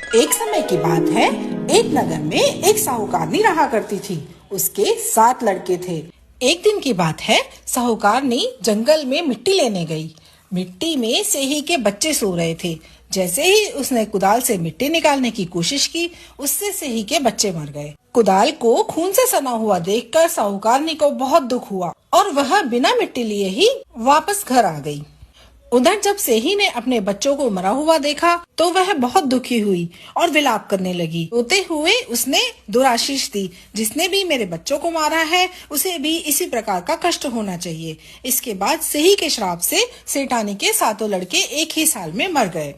एक समय की बात है, एक नगर में एक साहूकारनी रहा करती थी। उसके 7 लड़के थे। एक दिन की बात है, साहूकारनी जंगल में मिट्टी लेने गई। मिट्टी में सेही के बच्चे सो रहे थे। जैसे ही उसने कुदाल से मिट्टी निकालने की कोशिश की, उससे सेही के बच्चे मर गए। कुदाल को खून से सना हुआ देखकर साहूकारनी को बहुत दुख हुआ और वह बिना मिट्टी लिए ही वापस घर आ गई। उधर जब सेही ने अपने बच्चों को मरा हुआ देखा तो वह बहुत दुखी हुई और विलाप करने लगी। रोते हुए उसने दुराशीष दी, जिसने भी मेरे बच्चों को मारा है उसे भी इसी प्रकार का कष्ट होना चाहिए। इसके बाद सेही के श्राप से सेठानी के 7 लड़के एक ही साल में मर गए।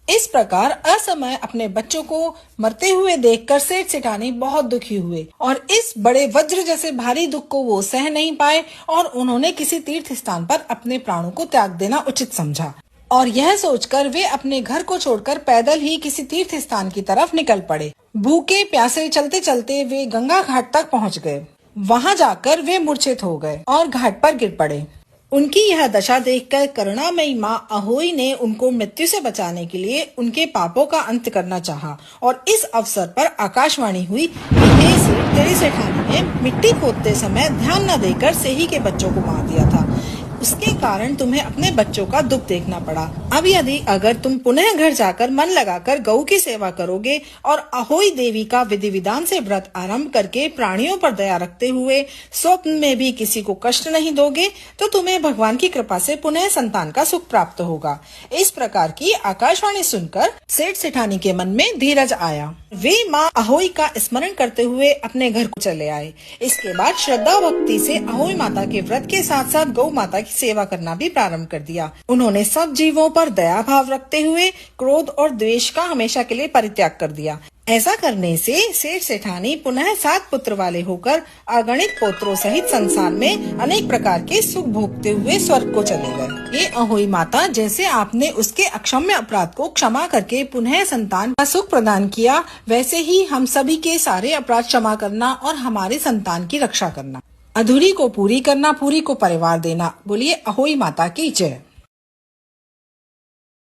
इस प्रकार असमय अपने बच्चों को मरते हुए देखकर सेठ सेठानी बहुत दुखी हुए और इस बड़े वज्र जैसे भारी दुख को वो सह नहीं पाए और उन्होंने किसी तीर्थ स्थान पर अपने प्राणों को त्याग देना उचित समझा। और यह सोचकर वे अपने घर को छोड़कर पैदल ही किसी तीर्थ स्थान की तरफ निकल पड़े। भूखे प्यासे चलते चलते वे गंगा घाट तक पहुँच गए। वहाँ जाकर वे मूर्छित हो गए और घाट पर गिर पड़े। उनकी यह दशा देखकर करुणामयी माँ अहोई ने उनको मृत्यु से बचाने के लिए उनके पापों का अंत करना चाहा और इस अवसर पर आकाशवाणी हुई कि हे सेठ, तेरी सेठानी ने मिट्टी खोदते समय ध्यान न देकर सेही के बच्चों को मार दिया था। उसके कारण तुम्हें अपने बच्चों का दुख देखना पड़ा। अब यदि अगर तुम पुनः घर जाकर मन लगाकर गौ की सेवा करोगे और अहोई देवी का विधि विधान से व्रत आरंभ करके प्राणियों पर दया रखते हुए स्वप्न में भी किसी को कष्ट नहीं दोगे तो तुम्हें भगवान की कृपा से पुनः संतान का सुख प्राप्त होगा। इस प्रकार की आकाशवाणी सुनकर सेठ सेठानी के मन में धीरज आया। वे माँ अहोई का स्मरण करते हुए अपने घर को चले आए। इसके बाद श्रद्धा भक्ति से अहोई माता के व्रत के साथ साथ गौ माता की सेवा करना भी प्रारंभ कर दिया। उन्होंने सब जीवों पर दया भाव रखते हुए क्रोध और द्वेष का हमेशा के लिए परित्याग कर दिया। ऐसा करने से सेठ सेठानी पुनः 7 पुत्र वाले होकर अगणित पुत्रों सहित संसार में अनेक प्रकार के सुख भोगते हुए स्वर्ग को चले गए। ये अहोई माता, जैसे आपने उसके अक्षम्य अपराध को क्षमा करके पुनः संतान का सुख प्रदान किया, वैसे ही हम सभी के सारे अपराध क्षमा करना और हमारे संतान की रक्षा करना। अधूरी को पूरी करना, पूरी को परिवार देना। बोलिए अहोई माता की जय।